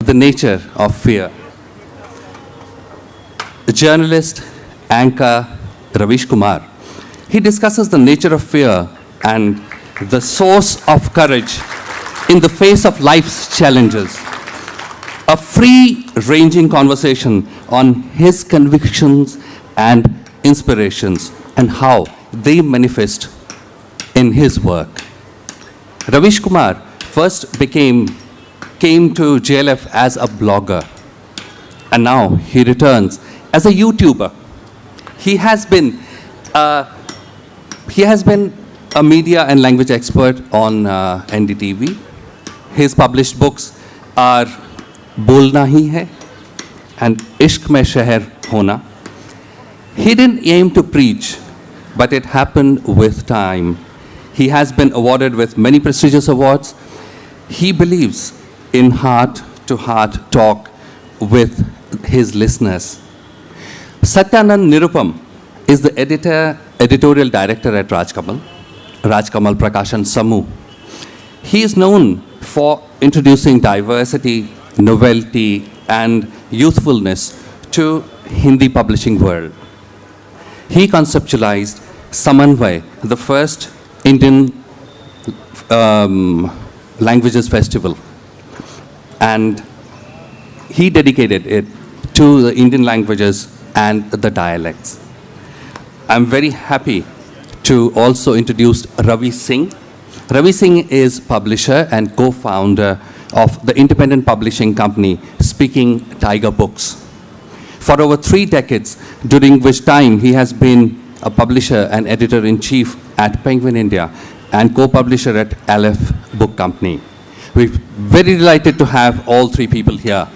the nature of fear. The journalist, anchor Ravish Kumar, he discusses the nature of fear and the source of courage in the face of life's challenges. A free-ranging conversation on his convictions and inspirations and how they manifest in his work. Ravish Kumar first came to JLF as a blogger, and now he returns as a YouTuber. He has been a media and language expert on NDTV. His published books are Bolna Hi Hai and Ishq Mein Sheher Hona. He didn't aim to preach, but it happened with time. He has been awarded with many prestigious awards. He believes in heart-to-heart talk with his listeners. Satyanand Nirupam is the editorial director at Rajkamal Prakashan Samu. He is known for introducing diversity, novelty, and youthfulness to Hindi publishing world. He conceptualized Samanvay, the first Indian languages festival, and he dedicated it to the Indian languages and the dialects. I'm very happy to also introduce Ravi Singh. Ravi Singh is publisher and co-founder of the independent publishing company Speaking Tiger Books. For over 3 decades, during which time he has been a publisher and editor-in-chief at Penguin India and co-publisher at Aleph Book Company. We're very delighted to have all 3 people here.